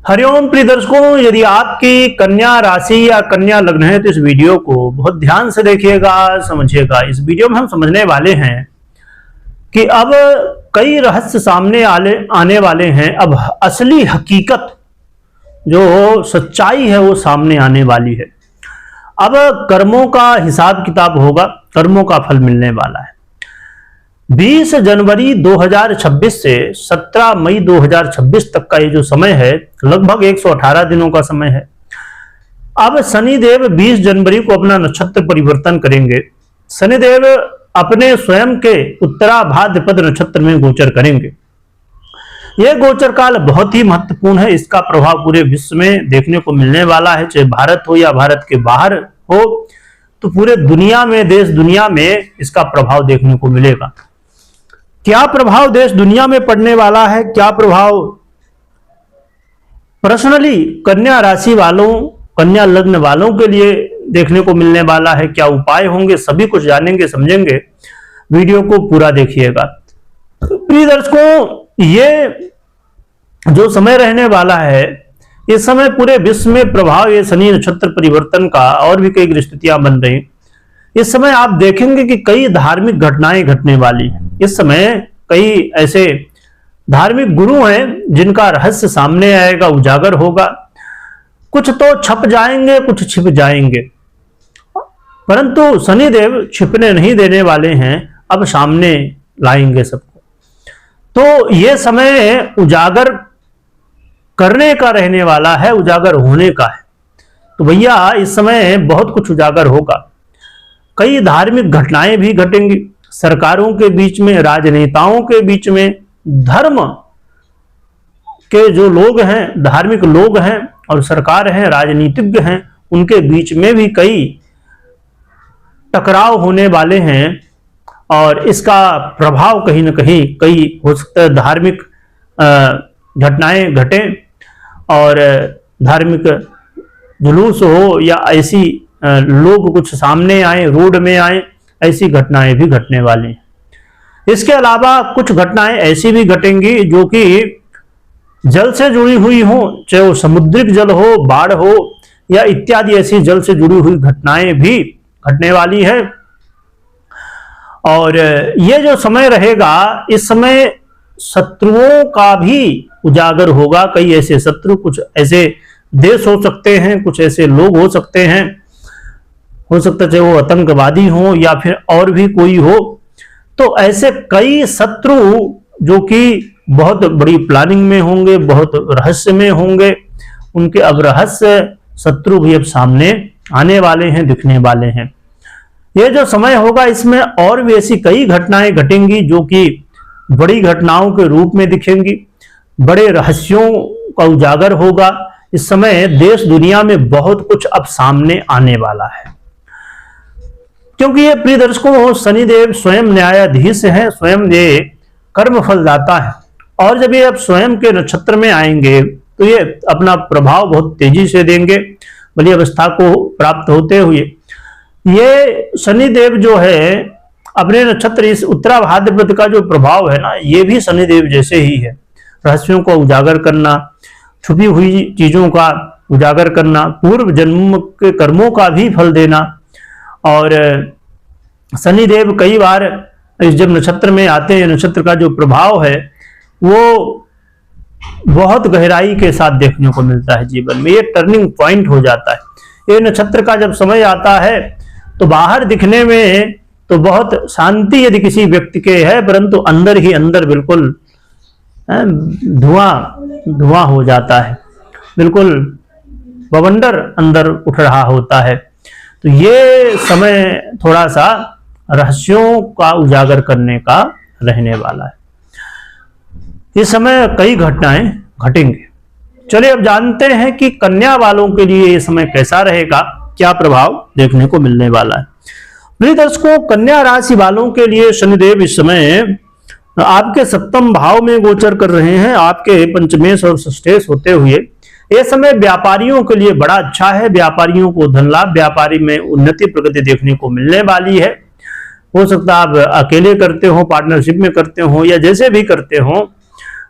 हरिओम प्रिय दर्शकों, यदि आपकी कन्या राशि या कन्या लग्न है तो इस वीडियो को बहुत ध्यान से देखिएगा, समझिएगा। इस वीडियो में हम समझने वाले हैं कि अब कई रहस्य सामने आने वाले हैं। अब असली हकीकत जो सच्चाई है वो सामने आने वाली है। अब कर्मों का हिसाब किताब होगा, कर्मों का फल मिलने वाला है। 20 जनवरी 2026 से 17 मई 2026 तक का ये जो समय है, लगभग 118 दिनों का समय है। अब शनिदेव 20 जनवरी को अपना नक्षत्र परिवर्तन करेंगे। शनिदेव अपने स्वयं के उत्तरा भाद्रपद नक्षत्र में गोचर करेंगे। यह गोचर काल बहुत ही महत्वपूर्ण है। इसका प्रभाव पूरे विश्व में देखने को मिलने वाला है, चाहे भारत हो या भारत के बाहर हो, तो पूरे दुनिया में, देश दुनिया में इसका प्रभाव देखने को मिलेगा। क्या प्रभाव देश दुनिया में पड़ने वाला है, क्या प्रभाव पर्सनली कन्या राशि वालों, कन्या लग्न वालों के लिए देखने को मिलने वाला है, क्या उपाय होंगे, सभी कुछ जानेंगे, समझेंगे। वीडियो को पूरा देखिएगा। प्रिय दर्शकों, ये जो समय रहने वाला है, इस समय पूरे विश्व में प्रभाव ये शनि नक्षत्र परिवर्तन का और भी कई स्थितियां बन रही। इस समय आप देखेंगे कि कई धार्मिक घटनाएं घटने वाली हैं। इस समय कई ऐसे धार्मिक गुरु हैं जिनका रहस्य सामने आएगा, उजागर होगा। कुछ तो छप जाएंगे, कुछ छिप जाएंगे, परंतु शनिदेव छिपने नहीं देने वाले हैं, अब सामने लाएंगे सबको। तो यह समय उजागर करने का रहने वाला है, उजागर होने का है। तो भैया इस समय बहुत कुछ उजागर होगा। कई धार्मिक घटनाएं भी घटेंगी, सरकारों के बीच में, राजनेताओं के बीच में, धर्म के जो लोग हैं, धार्मिक लोग हैं और सरकार हैं, राजनीतिज्ञ हैं, उनके बीच में भी कई टकराव होने वाले हैं। और इसका प्रभाव कहीं ना कहीं कई हो सकता है धार्मिक घटनाएं घटें और धार्मिक जुलूस हो या ऐसी लोग कुछ सामने आए, रोड में आए, ऐसी घटनाएं भी घटने वाली हैं। इसके अलावा कुछ घटनाएं ऐसी भी घटेंगी जो कि जल से जुड़ी हुई हो, चाहे वो समुद्रिक जल हो, बाढ़ हो या इत्यादि ऐसी जल से जुड़ी हुई घटनाएं भी घटने वाली है। और ये जो समय रहेगा, इस समय शत्रुओं का भी उजागर होगा। कई ऐसे शत्रु, कुछ ऐसे देश हो सकते हैं, कुछ ऐसे लोग हो सकते हैं, हो सकता है चाहे वो आतंकवादी हो या फिर और भी कोई हो। तो ऐसे कई शत्रु जो कि बहुत बड़ी प्लानिंग में होंगे, बहुत रहस्य में होंगे, उनके अब रहस्य शत्रु भी अब सामने आने वाले हैं, दिखने वाले हैं। ये जो समय होगा, इसमें और भी ऐसी कई घटनाएं घटेंगी जो कि बड़ी घटनाओं के रूप में दिखेंगी, बड़े रहस्यों का उजागर होगा। इस समय देश दुनिया में बहुत कुछ अब सामने आने वाला है, क्योंकि ये प्रिय दर्शकों, शनिदेव स्वयं न्यायाधीश हैं, स्वयं ये कर्म फलदाता है। और जब ये अब स्वयं के नक्षत्र में आएंगे तो ये अपना प्रभाव बहुत तेजी से देंगे, बली अवस्था को प्राप्त होते हुए। ये शनिदेव जो है अपने नक्षत्र, इस उत्तरा भाद्रपद का जो प्रभाव है ना, ये भी शनिदेव जैसे ही है। रहस्यों को उजागर करना, छुपी हुई चीजों का उजागर करना, पूर्व जन्म के कर्मों का भी फल देना। और शनिदेव कई बार इस जब नक्षत्र में आते हैं, नक्षत्र का जो प्रभाव है वो बहुत गहराई के साथ देखने को मिलता है जीवन में। ये टर्निंग पॉइंट हो जाता है। ये नक्षत्र का जब समय आता है तो बाहर दिखने में तो बहुत शांति यदि किसी व्यक्ति के है, परंतु अंदर ही अंदर बिल्कुल धुआं हो जाता है, बिल्कुल बवंडर अंदर उठ रहा होता है। तो ये समय थोड़ा सा रहस्यों का उजागर करने का रहने वाला है। इस समय कई घटनाएं घटेंगे। चलिए अब जानते हैं कि कन्या वालों के लिए ये समय कैसा रहेगा, क्या प्रभाव देखने को मिलने वाला है। प्रिय दर्शकों, कन्या राशि वालों के लिए शनिदेव इस समय आपके सप्तम भाव में गोचर कर रहे हैं, आपके पंचमेश और षष्ठेश होते हुए। यह समय व्यापारियों के लिए बड़ा अच्छा है। व्यापारियों को धन लाभ, व्यापारी में उन्नति प्रगति देखने को मिलने वाली है। हो सकता है आप अकेले करते हो, पार्टनरशिप में करते हो या जैसे भी करते हो,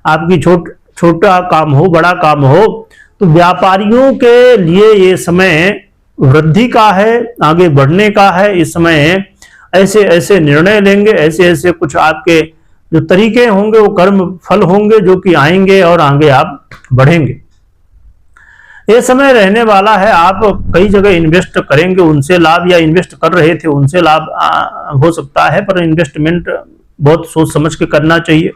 आपकी छोटा काम हो, बड़ा काम हो, तो व्यापारियों के लिए ये समय वृद्धि का है, आगे बढ़ने का है। इस समय ऐसे ऐसे निर्णय लेंगे, ऐसे ऐसे कुछ आपके जो तरीके होंगे वो कर्म फल होंगे जो कि आएंगे और आगे आप बढ़ेंगे। ये समय रहने वाला है, आप कई जगह इन्वेस्ट करेंगे, उनसे लाभ, या इन्वेस्ट कर रहे थे उनसे लाभ हो सकता है, पर इन्वेस्टमेंट बहुत सोच समझ के करना चाहिए।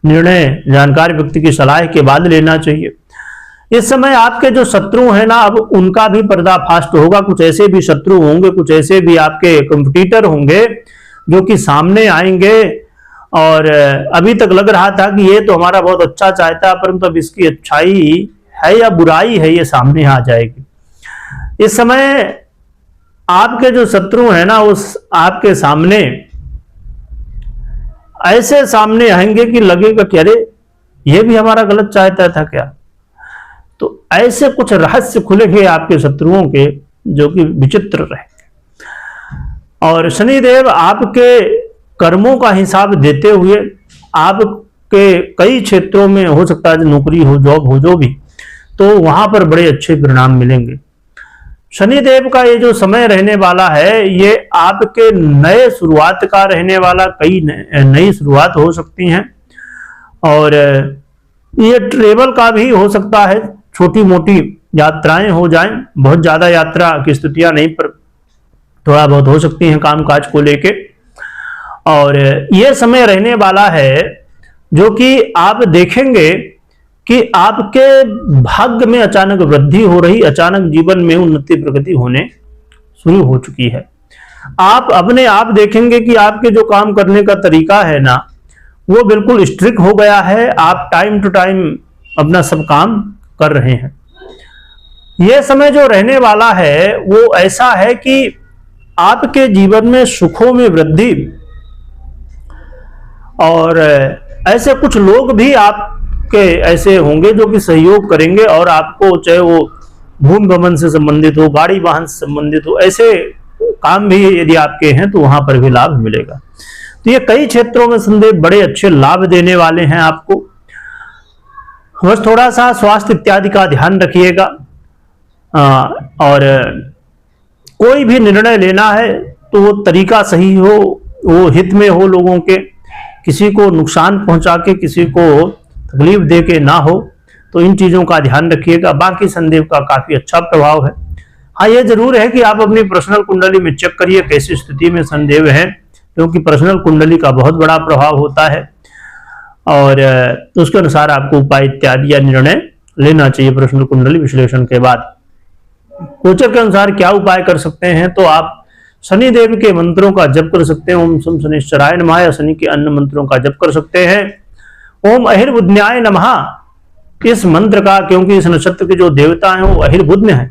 निर्णय जानकार व्यक्ति की सलाह के बाद लेना चाहिए। इस समय आपके जो शत्रु हैं ना, अब उनका भी पर्दाफाश होगा। कुछ ऐसे भी शत्रु होंगे, कुछ ऐसे भी आपके कंपटीटर होंगे जो कि सामने आएंगे, और अभी तक लग रहा था कि ये तो हमारा बहुत अच्छा चाहता है, परंतु अब इसकी अच्छाई है या बुराई है ये सामने आ जाएगी। इस समय आपके जो शत्रु हैं ना, उस आपके सामने ऐसे सामने आएंगे कि लगेगा कि अरे ये भी हमारा गलत चाहता था क्या। तो ऐसे कुछ रहस्य खुलेंगे आपके शत्रुओं के जो कि विचित्र रहेंगे। और शनिदेव आपके कर्मों का हिसाब देते हुए आपके कई क्षेत्रों में, हो सकता है नौकरी हो, जॉब हो, जो भी, तो वहां पर बड़े अच्छे परिणाम मिलेंगे। शनिदेव का ये जो समय रहने वाला है, ये आपके नए शुरुआत का रहने वाला, कई नई शुरुआत हो सकती हैं। और ये ट्रेवल का भी हो सकता है, छोटी मोटी यात्राएं हो जाएं, बहुत ज्यादा यात्रा की स्थितियां नहीं, पर थोड़ा बहुत हो सकती हैं कामकाज को लेके। और ये समय रहने वाला है जो कि आप देखेंगे कि आपके भाग्य में अचानक वृद्धि हो रही, अचानक जीवन में उन्नति प्रगति होने शुरू हो चुकी है। आप अपने आप देखेंगे कि आपके जो काम करने का तरीका है ना, वो बिल्कुल स्ट्रिक्ट हो गया है। आप टाइम टू टाइम अपना सब काम कर रहे हैं। यह समय जो रहने वाला है वो ऐसा है कि आपके जीवन में सुखों में वृद्धि, और ऐसे कुछ लोग भी आपके ऐसे होंगे जो कि सहयोग करेंगे, और आपको चाहे वो भूमि भवन से संबंधित हो, गाड़ी वाहन से संबंधित हो, ऐसे काम भी यदि आपके हैं तो वहां पर भी लाभ मिलेगा। तो ये कई क्षेत्रों में संदेह बड़े अच्छे लाभ देने वाले हैं आपको। बस थोड़ा सा स्वास्थ्य इत्यादि का ध्यान रखिएगा। और कोई भी निर्णय लेना है तो वो तरीका सही हो, वो हित में हो लोगों के, किसी को नुकसान पहुंचा के, किसी को तकलीफ दे के ना हो। तो इन चीजों का ध्यान रखिएगा। बाकी शनिदेव का काफी अच्छा प्रभाव है। हाँ, ये जरूर है कि आप अपनी पर्सनल कुंडली में चेक करिए कैसी स्थिति में शनिदेव है, क्योंकि पर्सनल कुंडली का बहुत बड़ा प्रभाव होता है, और उसके अनुसार आपको उपाय इत्यादि या निर्णय लेना चाहिए पर्सनल कुंडली विश्लेषण के बाद। गोचर के अनुसार क्या उपाय कर सकते हैं, तो आप शनिदेव के मंत्रों का जप कर सकते हैं। ओम शम शनिश्चराय नमः, या शनि के अन्य मंत्रों का जप कर सकते हैं। ओम अहिर्बुध्न्याय नमः, इस मंत्र का, क्योंकि इस नक्षत्र के जो देवता हैं वो अहिर्बुध्न है,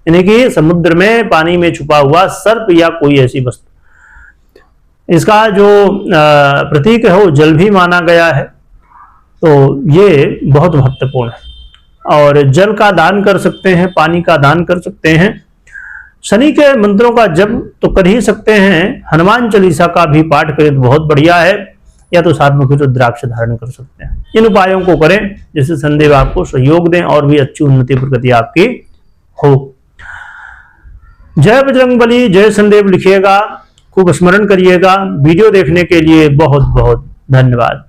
यानी कि समुद्र में पानी में छुपा हुआ सर्प या कोई ऐसी वस्तु। इसका जो प्रतीक है वो जल भी माना गया है, तो ये बहुत महत्वपूर्ण है। और जल का दान कर सकते हैं, पानी का दान कर सकते हैं। शनि के मंत्रों का जप तो कर ही सकते हैं, हनुमान चालीसा का भी पाठ करें तो बहुत बढ़िया है, या तो साथ में कुछ रुद्राक्ष धारण कर सकते हैं। इन उपायों को करें जिससे शनिदेव आपको सहयोग दें और भी अच्छी उन्नति प्रगति आपकी हो। जय बजरंगबली, जय शनिदेव लिखिएगा, खूब स्मरण करिएगा। वीडियो देखने के लिए बहुत बहुत धन्यवाद।